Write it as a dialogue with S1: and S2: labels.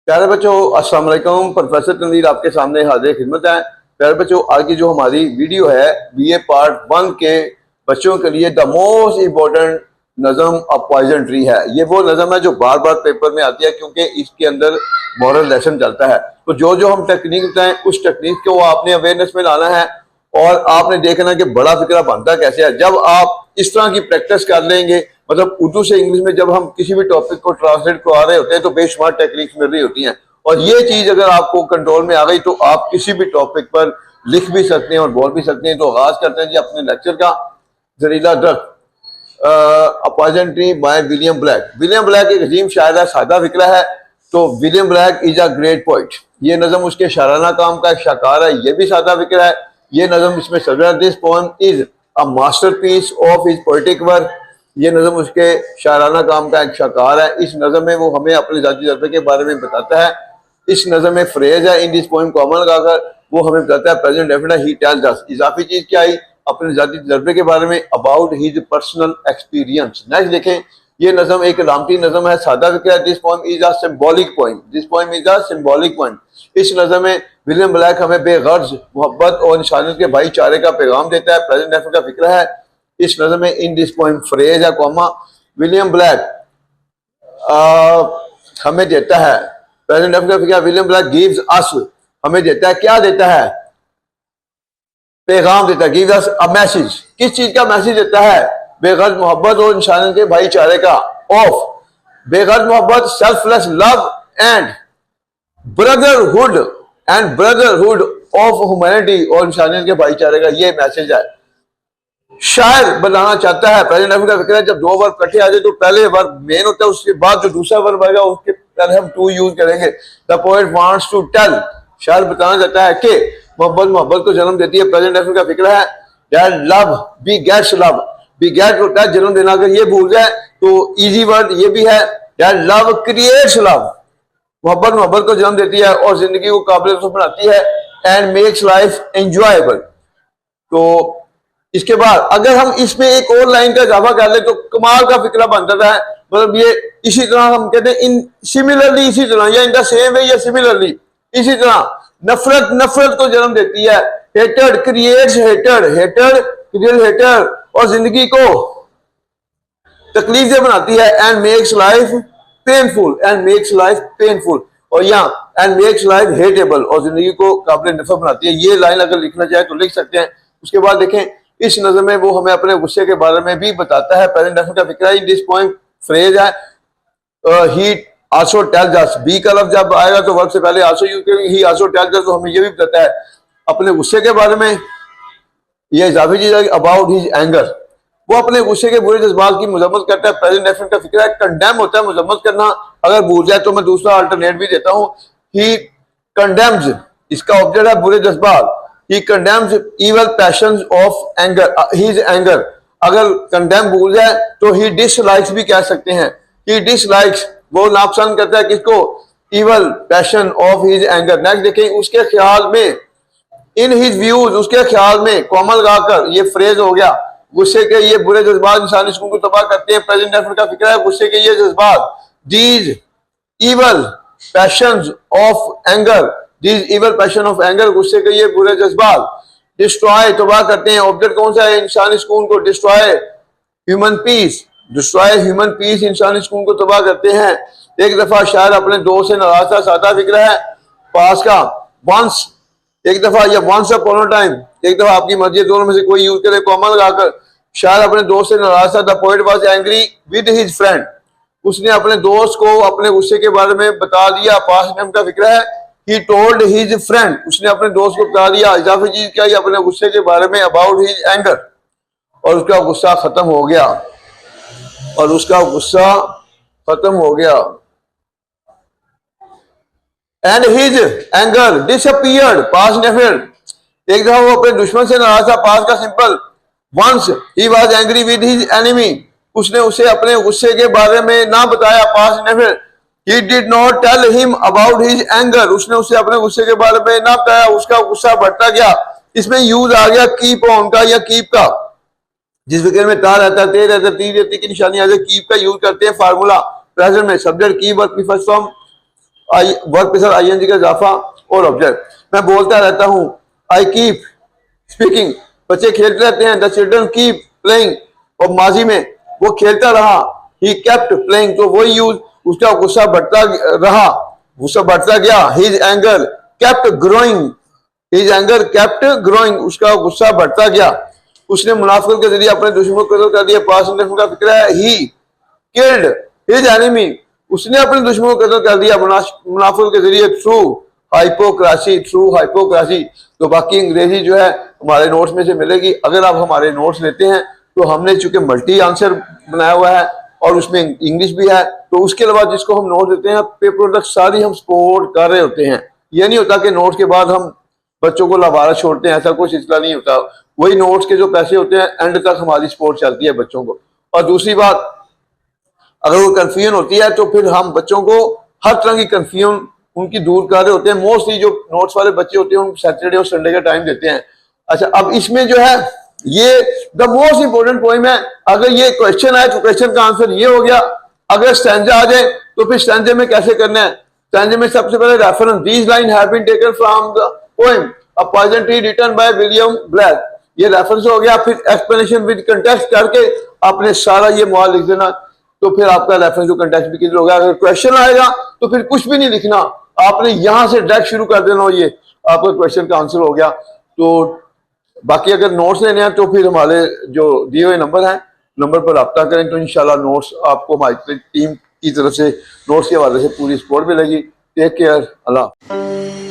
S1: प्यारे बच्चों, अस्सलाम वालेकुम। प्रोफेसर तनवीर आपके सामने हाजिर खिदमत है। प्यारे बच्चों, आज की जो हमारी वीडियो है बीए पार्ट 1 के बच्चों के लिए द मोस्ट इम्पोर्टेंट नज़म अ पॉइजन ट्री है। ये वो नज़म है जो बार बार पेपर में आती है क्योंकि इसके अंदर मॉरल लेसन चलता है। तो जो जो हम टेक्निक बताएं उस टेक्निक को आपने अवेयरनेस में लाना है और आपने देखना कि बड़ा फिक्रा बनता कैसे है। जब आप इस तरह की प्रैक्टिस कर लेंगे, मतलब उर्दू से इंग्लिश में जब हम किसी भी टॉपिक को ट्रांसलेट करवा रहे होते हैं तो बेशुमार टेक्निक्स मिल रही होती हैं, और ये चीज अगर आपको कंट्रोल में आ गई तो आप किसी भी टॉपिक पर लिख भी सकते हैं और बोल भी सकते हैं। तो आगाज करते हैं जी अपने लेक्चर का। जहरीला दरख्त, a poison tree by William Blake. William Blake एक अजीम शायर है, सादा फिक्रा है। तो William Blake is a great poet. ये नज़म उसके शाराना काम का एक शाकार है, ये भी सादा फिक्रा है। ये नज़म इसमें सजा, this poem is a masterpiece of his poetic work. ये नज़म उसके शाराना काम का एक शाकार है। इस नज़म में वो हमें अपने जाती तजर्बे के बारे में बताता है। इस नज़म में फ्रेज है इन दिस पोएम कॉमन लगाकर वो हमें बताता है present definite he tells us. इजाफी चीज क्या आई? अपने जाती तजर्बे के बारे में, about his personal experience. Next देखें, ये नज़म एक लामती नज़म है, सादा फिक्रा है। This poem is a symbolic poem. This poem is a symbolic poem. इस नज़म में विलियम ब्लैक हमें बेगर्ज मोहब्बत और इंसानियत के भाईचारे का पैगाम देता है। प्रेजेंट डेफिनेट का फिक्रा है। इस नज़म में इन दिस पोएम फ्रेज है कॉमा। विलियम ब्लैक हमें देता है, प्रेजेंट डेफिनेट का फिक्रा, विलियम ब्लैक गिव्स अस, हमें देता है, क्या देता है? पैगाम देता है। Gives us a message. किस चीज का मैसेज देता है? बेगर्ज मोहब्बत और इंसानियत के भाईचारे का। ऑफ बेगर्ज मोहब्बत, selfless love and brotherhood of humanity, और इंसानियत के भाईचारे का ये मैसेज है। शायर बताना चाहता है, प्रेजेंट डेफिनेट का फिक्र है, जब दो वर्ब इकट्ठे आ जाए तो पहले वर्ब मेन होता है, उसके बाद जो दूसरा वर्ब आएगा उसके पहले हम टू यूज करेंगे। The poet wants to tell, शायर बताना चाहता है कि मोहब्बत को जन्म देती है। प्रेजेंट डेफिनेट का फिक्र है that love begets love. beget होता है जन्म देना। अगर ये भूल जाए तो इजी वर्ड ये भी है, दैट लव क्रिएट्स लव। मोहब्बत को जन्म देती है और जिंदगी को काबिल बनाती है। And makes life enjoyable. तो इसके बाद अगर हम इसमें एक और लाइन का इजाफा कर ले तो कमाल का फिक्रा बन जाता है। मतलब ये इसी तरह हम कहते हैं इन सिमिलरली, इसी तरह या इन द सेम वे या सिमिलरली, इसी तरह नफरत को जन्म देती है। हेटेड क्रिएट्स हेटेड हेटर, और जिंदगी को तकलीफ से बनाती है। एंड मेक्स लाइफ पेनफुल, और यहाँ एंड मेक्स लाइफ हेटेबल, और जिंदगी को काबिल नफरत बनाती है। ये लाइन अगर लिखना चाहे तो लिख सकते हैं। उसके बाद देखें, इस नज़म में वो हमें अपने गुस्से के बारे में भी बताता है। प्रेजेंट डेफिनेट का फिक्रा है। दिस पोएम फ्रेज है he also tells us. Be का लफ्ज जब आएगा तो वर्ब से पहले आल्सो यूज करेंगे। ही आल्सो टेल्स अस, तो हमें ये भी बताता है अपने गुस्से के बारे में। ये इजाफी चीज है अबाउट हिज एंगर, वो अपने गुस्से के बुरे जज्बात की मजम्मत करता है। प्रेजेंट डेफिनेट का फिक्रा है कंडेम होता है मजम्मत करना। अगर भूल जाए तो मैं दूसरा अल्टरनेट भी देता हूँ। ही कंडेम्स, इसका ऑब्जेक्ट है बुरे जज्बात। He condemns evil passions of anger, his anger. अगर कंडेम भूल जाए तो ही डिसलाइक्स भी कह सकते हैं। ही डिसलाइक्स, वो नापसंद करता है किसको? Evil passion of his anger. Next देखें, उसके ख्याल में, इन हिज व्यूज, उसके ख्याल में, कॉमा लगाकर ये फ्रेज हो गया। गुस्से के ये बुरे जज्बात इंसानी सुकून को तबाह करते हैं। प्रेजेंट डेफिनेट का फिक्र है गुस्से के ये जज्बात, these evil passions of anger, these evil passion of anger, गुस्से के ये बुरे जज्बात डिस्ट्रॉय, तबाह करते हैं। ऑब्जेक्ट कौन सा है? इंसानी सुकून को। डिस्ट्रॉय ह्यूमन पीस, इंसानी सुकून को तबाह करते हैं। एक दफा शायर अपने दोस्त से नाराज था, सादा फिक्र है पास का। वंस, एक दफा, या वंस अपॉन अ टाइम, एक दफा, आपकी मर्जी, दोनों में से कोई यूज करे। कॉमा लगाकर शायर अपने दोस्त से नाराज था। The poet was angry with his friend, उसने अपने दोस्त को अपने गुस्से के बारे में बता दिया। पास्ट टाइम का फिक्र है ही टोल्ड हिज फ्रेंड, उसने अपने दोस्त को बता दिया। इजाफी चीज क्या है? अपने गुस्से के बारे में, अबाउट हिज एंगर, और उसका गुस्सा खत्म हो गया, and his anger disappeared, past definite. एक दफा वो अपने दुश्मन से नाराज था, पास्ट का simple. Once he was angry with his enemy, उसने उसे अपने गुस्से के बारे में ना बताया, past definite. He did not tell him about his anger, उसने उसे अपने गुस्से के बारे में ना बताया, उसका गुस्सा बढ़ता गया। इसमें यूज आ गया कीप ऑन का या कीप का। जिस विकेट में ता रहता है, ते रहता है, ती रहती की निशानी आ जाए, कीप का यूज करते हैं फार्मूला प्रेजेंट में, सब्जेक्ट की वर्ब की फर्स्ट फॉर्म, वर्ब के साथ आईएनजी का इजाफा और ऑब्जेक्ट। मैं बोलता रहता हूँ, आई कीप स्पीकिंग, बच्चे खेलते रहते हैं, द चिल्ड्रन कीप प्लेइंग, और माजी में वो खेलता रहा, ही केप्ट प्लेइंग, तो वही यूज, उसका गुस्सा बढ़ता रहा, गुस्सा बढ़ता गया, his anger kept growing, his anger kept growing, उसका गुस्सा बढ़ता गया, उसने मुनाफिक के जरिए अपने दुश्मन को कत्ल कर दिया, पास का फिक्र है, ही किल्ड हिज एनिमी, उसने अपने दुश्मन को कत्ल कर दिया मुनाफिक के जरिए, थ्रू हाइपोक्रेसी, थ्रू हाइपोक्रेसी। तो बाकी अंग्रेजी जो है हमारे नोट्स में से मिलेगी। अगर आप हमारे नोट्स लेते हैं तो हमने चूंकि मल्टी आंसर बनाया हुआ है और उसमें इंग्लिश भी है, तो उसके अलावा जिसको हम नोट देते हैं पेपर प्रोडक्ट सारी हम सपोर्ट कर रहे होते हैं। यह नहीं होता कि नोट्स के बाद हम बच्चों को लावारा छोड़ते हैं, ऐसा कोई सिलसिला नहीं होता। वही नोट्स के जो पैसे होते हैं एंड तक हमारी सपोर्ट चलती है बच्चों को। और दूसरी बात, अगर वो कंफ्यूजन होती है तो फिर हम बच्चों को हर तरह की कंफ्यूजन उनकी दूर कर रहे होते हैं। मोस्टली जो नोट्स वाले बच्चे होते हैं उनको सैटरडे और संडे का टाइम देते हैं। अच्छा, अब इसमें जो है ये द मोस्ट इंपोर्टेंट पॉइंट है, अगर ये क्वेश्चन आए तो क्वेश्चन का आंसर ये हो गया। अगर स्टैंजा आ जाए तो फिर स्टैंजे में कैसे करना है। स्टैंजे में सबसे पहले reference, these line have been taken from the poem a poison tree written by William Blake, ये रेफरेंस हो गया। फिर एक्सप्लेनेशन विद कंटेक्स्ट करके आपने सारा ये मॉल लिख देना, तो फिर आपका रेफरेंस जो कंटेक्स्ट भी क्लियर हो गया। अगर क्वेश्चन आएगा तो फिर कुछ भी नहीं लिखना, आपने यहां से डायरेक्ट शुरू कर देना, ये आपका क्वेश्चन का आंसर हो गया। तो बाकी अगर नोट्स लेने हैं तो फिर हमारे जो दिए हुए नंबर हैं, नंबर पर रब्ता करें तो इंशाल्लाह नोट्स आपको हमारी टीम की तरफ से नोट्स के हवाले से पूरी सपोर्ट मिलेगी। टेक केयर, अल्लाह।